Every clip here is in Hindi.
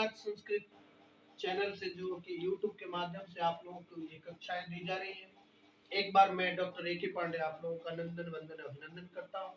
एकाध संस्कृत चैनल से जो कि यूट्यूब के माध्यम से आप लोगों को ये कक्षाएं दी जा रही हैं। एक बार मैं डॉक्टर ए के पांडे आप लोगों का नंदन वंदन अभिनंदन करता हूं।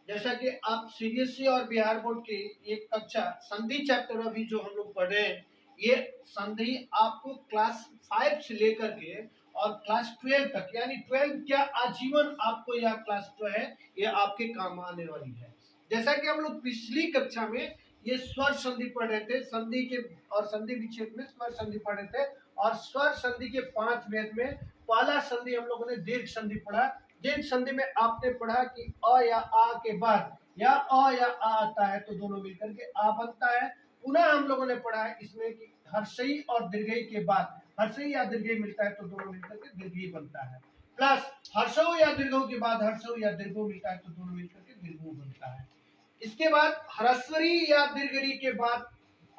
जैसा कि आप सीबीएसई और बिहार बोर्ड की एक कक्षा संधि चैप्टर अभी जो हम लोग पढ़ रहे हैं, ये संधि आपको क्लास 5 से लेकर के और क्लास 12 तक, यानी 12 क्या आजीवन आपको यह क्लास जो है ये आपके काम आने वाली है। जैसा कि हम लोग पिछली कक्षा में ये स्वर संधि पढ़ रहे थे, संधि के और संधि विच्छेद में स्वर संधि पढ़ रहे थे, और स्वर संधि के 5 भेद में पहला संधि हम लोगों ने दीर्घ संधि पढ़ा। दीर्घ संधि में आपने पढ़ा कि अ या आ के बाद या अ या आ आता है तो दोनों मिलकर के आ बनता है। पुनः हम लोगों ने पढ़ा है इसमें कि हर्षई और दीर्घई के बाद हर्षई या दीर्घई मिलता है तो दोनों मिलकर के दीर्घई बनता है। प्लस हर्षौ या दीर्घौ के बाद हर्षौ या दीर्घौ मिलता है तो दोनों मिलकर के दीर्घौ बनता है। इसके बाद ह्रस्वरी या दीर्घरी के बाद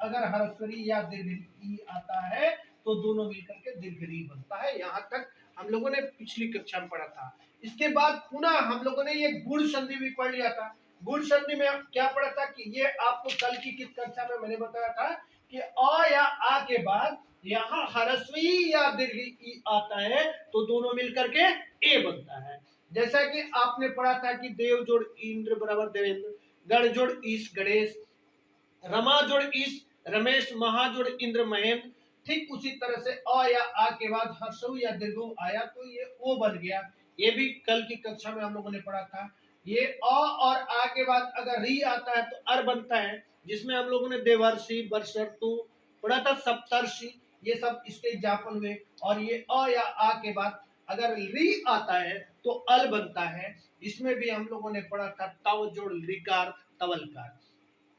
अगर ह्रस्वरी या दीर्घरी आता है तो दोनों मिलकर के दीर्घरी बनता है। यहाँ तक हम लोगों ने पिछली कक्षा में पढ़ा था। इसके बाद पुनः हम लोगों ने ये गुण संधि भी पढ़ लिया था। गुण संधि में क्या पढ़ा था कि ये आपको कल की किस कक्षा में मैंने बताया था कि अ या आ के बाद यहाँ ह्रस्वी या दीर्घी आता है तो दोनों मिलकर के ए बनता है। जैसा कि आपने पढ़ा था कि देव जोड़ इंद्र बराबर देवेंद्र, गण जोड़ ईश गणेश, रमा जोड़ ईश रमेश, महा जोड़ इंद्र महेंद्र। ठीक उसी तरह से अ या आ के बाद हर्षौ या दीर्घौ आया तो ये ओ बन गया। ये भी कल की कक्षा में हम लोगों ने पढ़ा था। ये अ और आ के बाद अगर री आता है तो अर बनता है, जिसमें हम लोगों ने देवर्षि वर्षर्तु पढ़ा था, सप्तर्षि, ये सब इसके एग्जाम्पल हुए। और ये अ या आ के बाद अगर री आता है तो अल बनता है। इसमें भी हम लोगों ने पढ़ा था तव जोड़ लिकार तवलकार।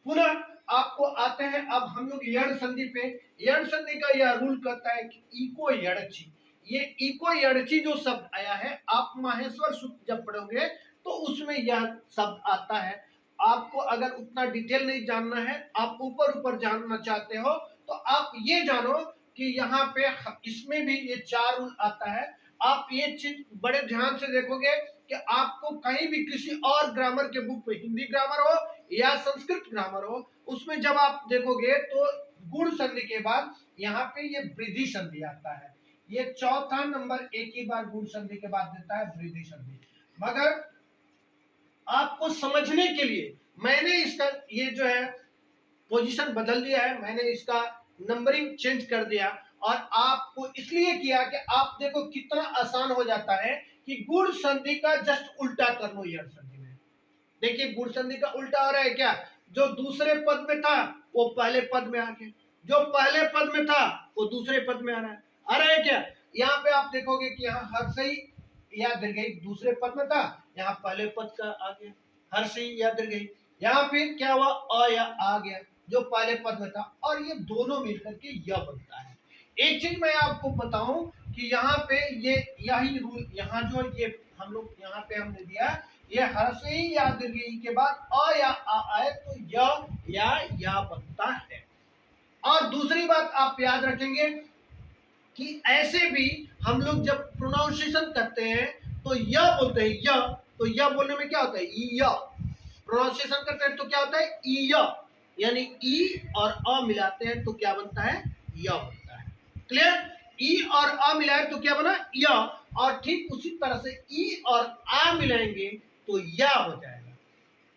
पुनः आपको आते हैं अब हम लोग यण संधि पे। यण संधि का यह रूल कहता है कि इको यणची, ये इको यणची जो शब्द आया है आप माहेश्वर सूत्र जब पढ़ोगे तो उसमें यह शब्द आता है। आपको अगर उतना डिटेल नहीं जानना है, आप ऊपर ऊपर जानना चाहते हो तो आप ये जानो कि यहाँ पे इसमें भी ये 4 रूल आता है। आप ये चीज बड़े ध्यान से देखोगे कि आपको कहीं भी किसी और ग्रामर के बुक में, हिंदी ग्रामर हो या संस्कृत ग्रामर हो, उसमें जब आप देखोगे तो गुण संधि के बाद यहाँ पे ये वृद्धि संधि आता है। ये चौथा नंबर एक ही बार गुण संधि के बाद देता है वृद्धि संधि। मगर आपको समझने के लिए मैंने इसका ये जो है पोजीशन बदल दिया है, मैंने इसका नंबरिंग चेंज कर दिया और आपको इसलिए किया कि आप देखो कितना आसान हो जाता है कि गुण संधि का जस्ट उल्टा कर लो यण संधि में। देखिए गुण संधि का उल्टा हो रहा है क्या, जो दूसरे पद में था वो पहले पद में आ गया, जो पहले पद में था वो दूसरे पद में आ रहा है क्या। यहाँ पे आप देखोगे कि यहाँ हर्षई या दीर्घई दूसरे पद में था, यहाँ पहले पद का आ गया हर्षई या दीर्घई। यहाँ फिर क्या हुआ, अ या आ गया जो पहले पद में था, और ये दोनों मिलकर के य बनता है। एक चीज मैं आपको बताऊं कि यहाँ पे ये यही रूल, यहाँ जो ये हम लोग यहाँ पे हमने दिया, ये हर्षई या दीर्घई के बाद अ या आ आए तो या बनता है। और दूसरी बात आप याद रखेंगे कि ऐसे भी हम लोग जब प्रोनाउंसिएशन करते हैं तो य बोलते हैं य, तो य बोलने में क्या होता है य, प्रोनाउंसिएशन करते हैं तो क्या होता है य, यानी ई और अ मिलाते हैं तो क्या बनता है य बनता है। क्लियर, ई और अ मिलाए तो क्या बना य, और ठीक उसी तरह से ई और आ मिलाएंगे तो या हो जाएगा।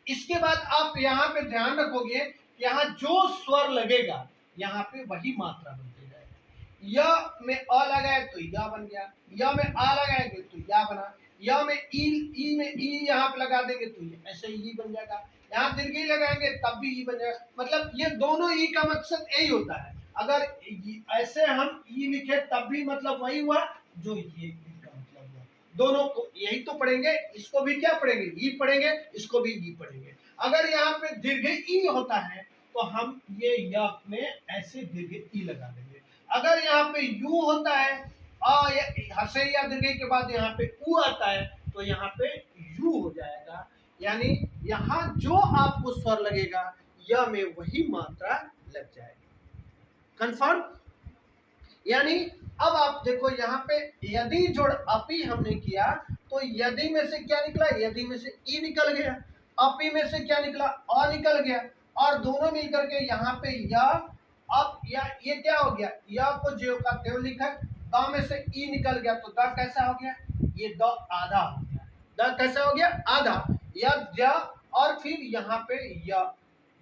इसके बाद आप यहाँ पे ध्यान रखोगे, यहाँ जो स्वर लगेगा यहाँ पे वही मात्रा बनती जाएगी। य में अ लगाए तो या बन गया, य में आ लगाएंगे तो या बना, य में ई में ई यहाँ पे लगा देंगे तो ऐसे ई बन जाएगा, यहाँ दीर्घी लगाएंगे तब भी ई बन जाएगा। मतलब ये दोनों ई का मकसद यही होता है। अगर ऐसे हम ई लिखे तब भी मतलब वही हुआ जो ये का मतलब हुआ। दोनों को यही तो पढ़ेंगे, इसको भी क्या पढ़ेंगे ई पढ़ेंगे, इसको भी ई पढ़ेंगे। अगर यहाँ पे दीर्घ ई होता है तो हम ये य में ऐसे दीर्घ ई लगा देंगे। अगर यहाँ पे यू होता है हर्षई या दीर्घ के बाद यहाँ पे उ आता है तो यहाँ पे यू हो जाएगा। यानी यहाँ जो आपको स्वर लगेगा य में वही मात्रा लग जाएगी। कंफर्म। यानी अब आप देखो यहाँ पे यदि जोड़ अपी हमने किया तो यदि में से क्या निकला, यदि में से ई निकल गया, अपी में से क्या निकला अ निकल गया, और दोनों मिलकर के यहाँ पे य अब ये क्या हो गया, या को ज्यों का त्यों लिखा, द में से ई निकल गया तो द कैसा हो गया, ये द आधा हो गया, द कैसा हो गया आधा, या ज, और फिर यहाँ पे य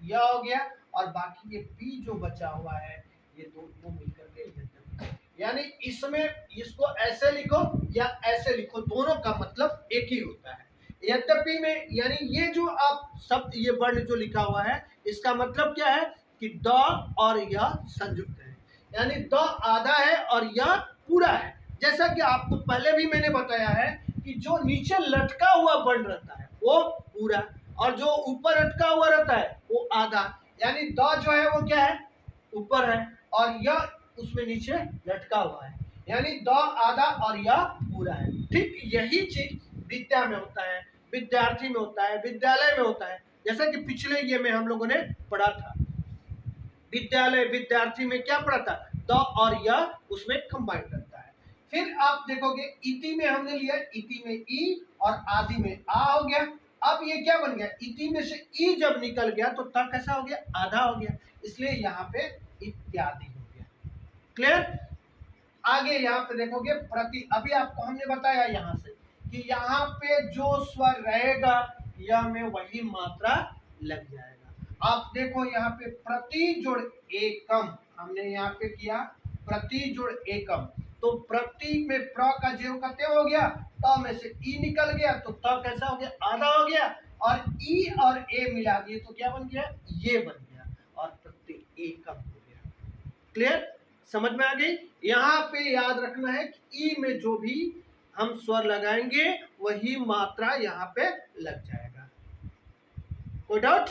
हो गया, और बाकी ये पी जो बचा हुआ है ये दोनों मिलकर के यद्यपि, यानी इसमें इसको ऐसे लिखो या ऐसे लिखो, दोनों का मतलब एक ही होता है। यद्यपि में यानी ये जो आप शब्द ये वर्ण जो लिखा हुआ है इसका मतलब क्या है कि द और यह संयुक्त है, यानी द आधा है और यह पूरा है। जैसा कि आपको पहले भी मैंने बताया है कि जो नीचे लटका हुआ वर्ण रहता है वो पूरा, और जो ऊपर लटका हुआ रहता है वो आधा, यानी द जो है वो क्या है ऊपर है और यह उसमें नीचे लटका हुआ है, यानी द आधा और यह पूरा है। ठीक यही चीज विद्या में होता है, विद्यार्थी में होता है, विद्यालय में होता है। जैसा कि पिछले ये में हम लोगों ने पढ़ा था, विद्यालय विद्यार्थी में क्या पढ़ा था, द और यह उसमें कंबाइन रहता है। फिर आप देखोगे इति में हमने लिया, इति में ई और आदि में आ हो गया। अब ये क्या बन गया, इति में से ई जब निकल गया तो त कैसा हो गया आधा हो गया, इसलिए यहाँ पे इत्यादि हो गया। क्लियर। आगे यहाँ पे देखोगे प्रति, अभी आपको हमने बताया यहाँ से कि यहाँ पे जो स्वर रहेगा यह में वही मात्रा लग जाएगा। आप देखो यहाँ पे प्रति जुड़ एकम हमने यहाँ पे किया, प्रति जुड़ एकम, तो प्रति में प्र का जेव का त्यों हो गया, त में से ई निकल गया तो त कैसा हो गया आधा हो गया, और ई और ए मिला दिए तो क्या बन गया ये बन गया, और प्रति एकम हो गया। क्लियर, समझ में आ गई। यहाँ पे याद रखना है कि ई में जो भी हम स्वर लगाएंगे वही मात्रा यहाँ पे लग जाएगा। कोई डाउट।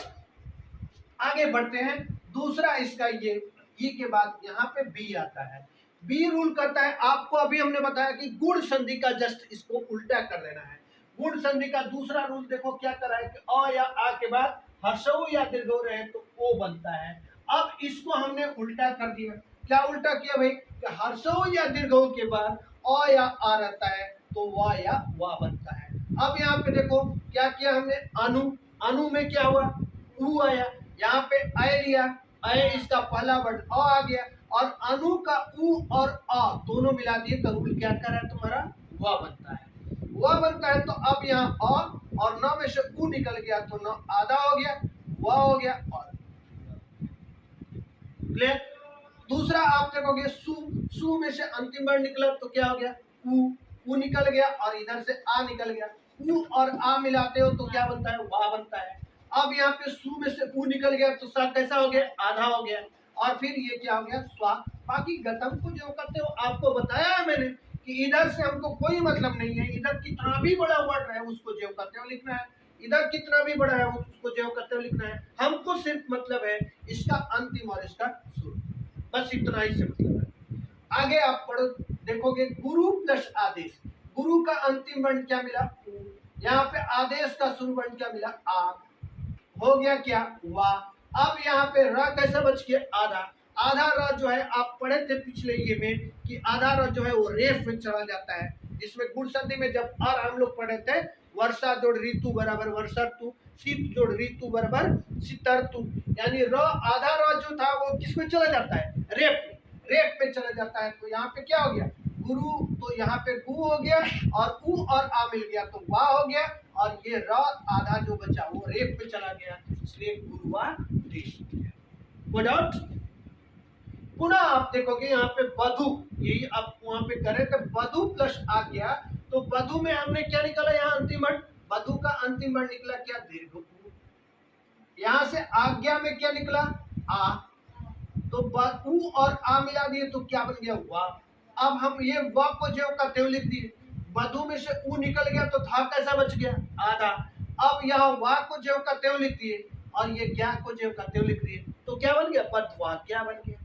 आगे बढ़ते हैं। दूसरा इसका ये ई के बाद यहाँ पे बी आता है। बी रूल करता है, आपको अभी हमने बताया कि गुण संधि का जस्ट इसको उल्टा कर लेना है। गुण संधि का दूसरा रूल देखो क्या कर रहा है कि अ या आ के बाद हर्षऊ या दीर्घऊ रहे तो ओ बनता है। अब इसको हमने उल्टा कर दिया। क्या उल्टा किया भाई कि हर्षऊ या दीर्घऊ के बाद अ या आ रहता है तो वा या वा बनता है। अब यहाँ पे देखो क्या किया हमने, अनु, अनु में क्या हुआ ऊ आया, यहाँ पे अय लिया, अय इसका पहला वर्ड अ आ गया, और अनु का उ और अ दोनों मिला दिए तो रूल क्या कर रहा है तुम्हारा वा बनता है, वा बनता है। तो अब यहाँ अ और न में से उ निकल गया तो न आधा हो गया, वा हो गया और क्लियर। दूसरा आप देखोगे सु, सु में से अंतिम वर्ण निकला तो क्या हो गया उ निकल गया और इधर से आ निकल गया, उ और आ मिलाते हो तो क्या बनता है वा बनता है। अब यहाँ पे सु में से उ निकल गया तो सा कैसा हो गया आधा हो गया, और फिर ये क्या हो गया स्वा। बाकी गतम को जो करते हो आपको बताया है मैंने कि इधर से हमको कोई मतलब नहीं है, इधर कितना भी बड़ा वर्ड है उसको जो करते हो लिखना है, इधर कितना भी बड़ा है उसको जो करते हो लिखना है। हमको सिर्फ मतलब है इसका अंतिम और इसका शुरू, बस इतना ही से मतलब है। आगे आप पढ़ो देखोगे गुरु प्लस आदेश, गुरु का अंतिम वर्ण क्या मिला उ, यहाँ पे आदेश का शुरू वर्ण क्या मिला आ, हो गया क्या वा। अब यहाँ पे र कैसा बच गया आधा, आधा र जो है आप पढ़े थे पिछले ये में कि आधा र जो है वो रेफ में चला जाता है, जिसमें गुण संधि में जब और हम लोग पढ़े थे वर्षा जोड़ ऋतु बराबर वर्षर्तु, शीत जोड़ ऋतु बराबर शीतर्तु, यानी र आधा र जो था वो किसमें चला जाता है रेफ में, रेफ पे चला जाता है। तो यहाँ पे क्या हो गया गुरु, तो यहाँ पे गु हो गया और उ और आ मिल गया तो वा हो गया, और ये र आधा जो बचा वो रेप पे चला गया, इसलिए गुरुवा देश हो गया। कोई डाउट। पुनः आप देखोगे यहाँ पे बधु, यही आप वहां पे करे तो बधु प्लस आ गया, तो बधु में हमने क्या निकाला यहाँ अंतिम वर्ण, बधु का अंतिम वर्ण निकला क्या दीर्घ उ, यहाँ से आज्ञा में क्या निकला आ, तो उ और आ मिला दिए तो क्या बन गया वा। अब हम ये व को जो का त्यों लिख दिए, बधु में से उ निकल गया तो था कैसा बच गया आधा। अब यहाँ वा को जो का त्यों लिख दिए और ये ज्ञा को जो का त्यों लिख दिए तो क्या बन गया पदवा क्या बन गया।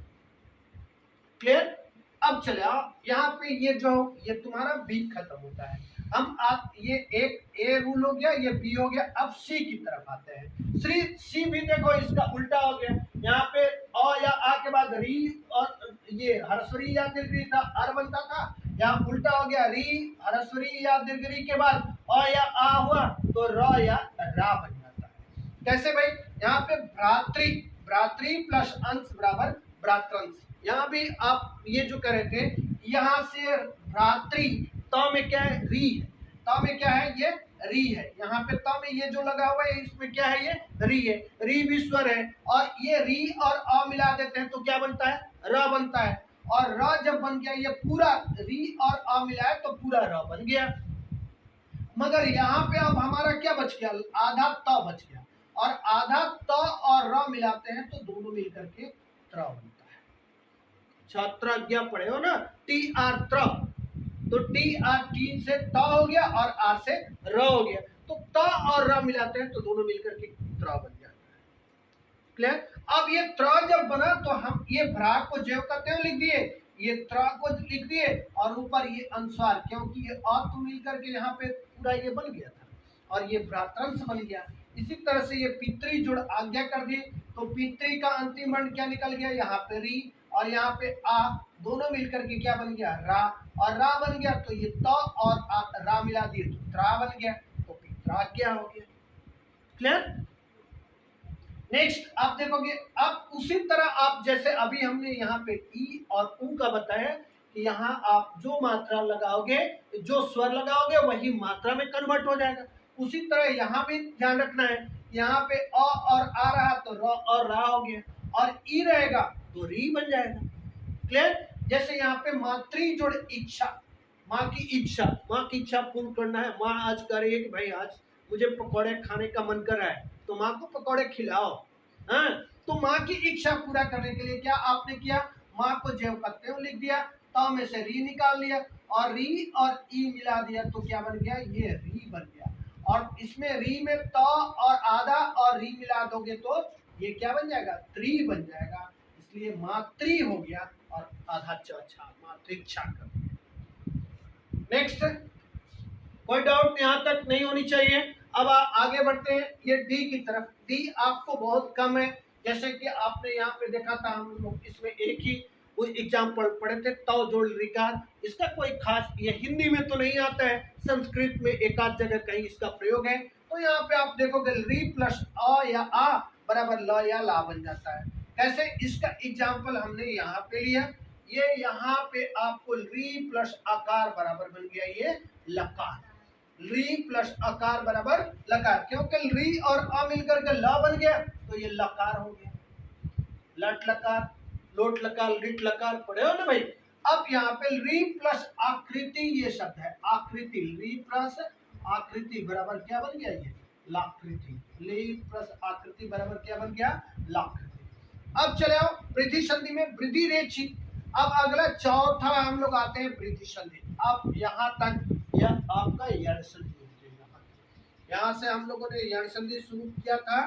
क्लियर। अब चले आओ यहाँ पे ये जो ये तुम्हारा बी खत्म होता है, हम आप ये एक ए रूल हो गया, ये बी हो गया। अब सी की तरफ आते हैं। सी भी देखो इसका उल्टा हो गया, यहाँ पे अ या आ के बाद री और ये हरस्वरी या दीर्घ था अर बनता था, यहाँ उल्टा हो गया री हरस्वरी या दीर्घ के बाद अ या आ हुआ तो र या रा बन जाता है। कैसे भाई, यहाँ पे भ्रातृ, भ्रातृ प्लस अंश बराबर भ्रातृंश। यहाँ भी आप ये जो कह रहे थे, यहाँ से भ्रातृ, त में क्या है, री है, त में क्या है, ये री है। यहाँ पे त में ये जो लगा हुआ है इसमें क्या है, ये री है। री भी स्वर है, और ये री और अ मिला देते हैं तो क्या बनता है, र बनता है। और र जब बन गया, ये पूरा री और अ मिला है तो पूरा र बन गया। मगर यहाँ पे अब हमारा क्या बच गया, आधा त बच गया, और आधा त और र मिलाते हैं तो दोनों मिलकर के त्र बनता है। छात्र पढ़े हो ना, टी आर त्र, तो टी आर टी से त हो गया और आर से र हो गया, तो त और र मिलाते हैं तो दोनों मिलकर के त्र बन जाता है। क्लियर। अब ये त्र जब बना तो हम ये भ्रा को जैव करते हुए लिख दिए, ये त्र को लिख दिए, और ऊपर ये अनुस्वार, क्योंकि ये अ तो मिलकर के यहाँ पे पूरा ये बन गया था, और ये भ्रातृंश बन गया। इसी तरह से ये पितृ जुड़ आज्ञा कर दिए, तो पितृ का अंतिम वर्ण क्या निकल गया, यहाँ पे री और यहाँ पे आ, दोनों मिलकर के क्या बन गया, रा, और रा बन गया तो ये त और रा मिला दिए तो त्रा बन गया, तो पित्राज्ञा हो गया। क्लियर। नेक्स्ट आप देखोगे, अब उसी तरह आप जैसे अभी हमने यहाँ पे ई और ऊ का बताया कि यहाँ आप जो मात्रा लगाओगे, जो स्वर लगाओगे वही मात्रा में कन्वर्ट हो जाएगा। उसी तरह यहाँ भी ध्यान रखना है, यहाँ पे अ और आ रहा तो र और रा हो गया, और ई रहेगा तो री बन जाएगा। क्लियर। जैसे यहाँ पे मातृ जोड़ इच्छा, माँ की इच्छा, माँ की इच्छा पूर्ण करना है, माँ आज करे कि भाई आज मुझे पकौड़े खाने का मन कर रहा है, तो माँ को पकौड़े खिलाओ। हाँ, तो माँ की इच्छा पूरा करने के लिए क्या आपने किया, माँ को जैव करते हुए लिख दिया, त में से री निकाल लिया, और री और ई मिला दिया तो क्या बन गया, ये री बन गया। और इसमें री में त और आधा और री मिला दोगे तो ये क्या बन जाएगा, त्री बन जाएगा। इसलिए मातृ हो गया और आधा चौथा मातृच्छा कर दिया। नेक्स्ट, कोई डाउट यहाँ तक नहीं होनी चाहिए। अब आगे बढ़ते हैं ये डी की तरफ। डी आपको बहुत कम है, जैसे कि आपने यहाँ पे देखा था, हम लोग इसमें एक ही एग्जाम्पल पढ़े थे, तव जोड़ रिकार। इसका कोई खास, ये हिंदी में तो नहीं आता है, संस्कृत में एक आध जगह कहीं इसका प्रयोग है। तो यहाँ पे आप देखोगे री प्लस अ या आ बराबर ल या ला बन जाता है। कैसे, इसका एग्जाम्पल हमने यहाँ पे लिया, ये यहाँ पे आपको री प्लस आकार बराबर बन गया ये लकार, री प्लस आकार बराबर लकार, क्योंकि री और अ मिलकर के ल बन गया तो ये लकार हो गया। लट लकार, लोट लकार, लिट लकार पढ़े हो ना भाई। अब यहाँ पे री प्लस आकृति ये शब्द है, आकृति, री प्लस आकृति बराबर क्या बन गया, ये लाकृति। री प्लस आकृति बराबर क्या बन गया, लाकृति। अब चले आओ वृद्धि संधि में, वृद्धि रेची। अब अगला चौथा हम लोग आते हैं वृद्धि संधि। अब यहाँ तक यह आपका यण संधि, यहाँ से हम लोगों ने यण संधि शुरू किया था,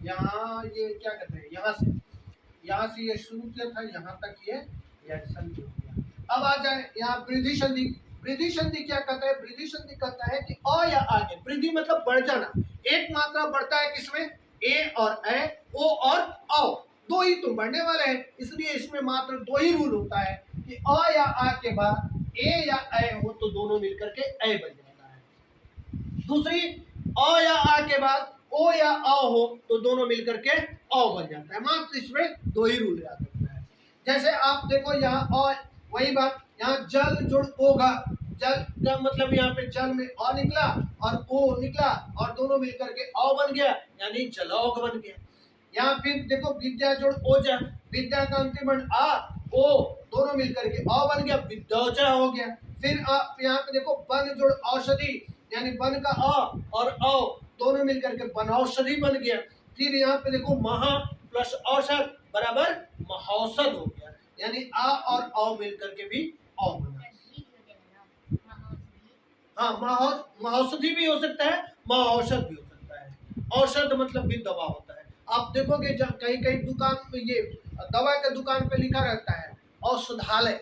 यहाँ ये क्या कहते हैं, यहाँ से ये शुरू किया था, यहाँ तक ये यण संधि हो गया। अब आ जाए यहाँ वृद्धि संधि। वृद्धि संधि क्या कहता है, वृद्धि संधि कहता है कि अ या आगे, वृद्धि मतलब बढ़ जाना, एक मात्रा बढ़ता है किसमें, ए और ए, ओ और औ, दो ही तो बढ़ने वाले हैं, इसलिए इसमें मात्र दो ही रूल होता है कि अ या आ के बाद ए या ए हो तो दोनों मिलकर के ए बन जाता है। दूसरी, अ या आ के बाद ओ या अ हो तो दोनों मिलकर के अ बन जाता है, मात्र इसमें दो ही रूल याद रखना है। जैसे आप देखो यहाँ अ, वही बात, यहाँ जल जुड़ ओघा, जल का मतलब यहाँ पे जल में अ निकला और ओ निकला और दोनों मिलकर के अ बन गया, यानी जलौघ बन गया। यहाँ फिर देखो विद्या जोड़ ओजा, विद्या का अंतिम वर्ण आ, ओ, दोनों मिलकर के अ बन गया, विद्योजा हो गया। फिर आप यहाँ पे देखो वन जोड़ औषधि, यानी वन का अ और औ दोनों मिलकर के वनौषधि बन गया। फिर यहाँ पे देखो महा प्लस औषध बराबर महौषध हो गया, यानी आ और औ मिलकर के भी औ बना। हाँ, महौषधि भी हो सकता है, महौषध भी हो सकता है। औषध मतलब भी दवा होता है। आप देखोगे जब कहीं कहीं दुकान में ये दवा के दुकान पे लिखा रहता है औषधालय,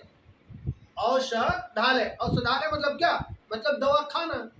औषधालय, औषधालय मतलब क्या, मतलब दवा खाना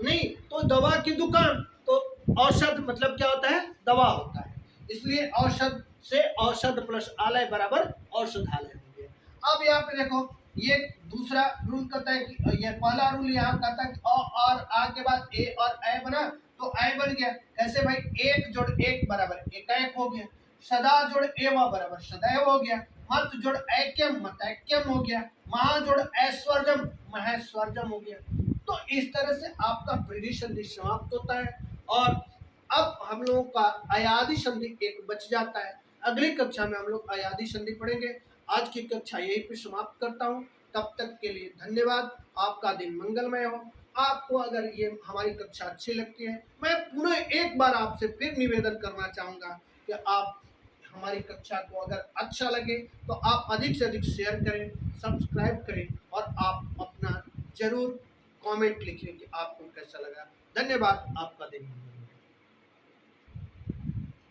नहीं, तो दवा की दुकान, तो औषध मतलब क्या होता है, दवा होता है। इसलिए औषध से औषध प्लस आलय बराबर औषधालय हो गया। अब यहाँ पे देखो ये दूसरा रूल कहता है कि ये पहला रूल यहाँ कहता है कि अ और आ के बाद ए और ए बना तो ए बन गया। ऐसे भाई एक जोड़ एक बराबर एकाएक हो गया, सदा जोड़ एवा बराबर सदैव हो गया, मत जोड़ ऐक्यम मतैक्यम हो गया, महा जोड़ ऐश्वर्यम महेश्वर्यम हो गया। तो इस तरह से आपका वृद्धि संधि समाप्त होता है। और अब हम लोगों का अयादि संधि एक बच जाता है। अगली कक्षा में हम लोग अयादि संधि पढ़ेंगे। आज की कक्षा यहीं पे समाप्त करता हूँ। तब तक के लिए धन्यवाद। आपका दिन मंगलमय हो। आपको अगर ये हमारी कक्षा अच्छी लगती है, मैं पुनः एक बार आपसे फिर निवेदन करना चाहूँगा कि आप हमारी कक्षा को अगर अच्छा लगे तो आप अधिक से अधिक शेयर करें, सब्सक्राइब करें और आप अपना जरूर कमेंट लिखें कि आपको कैसा लगा। धन्यवाद। आपका दिन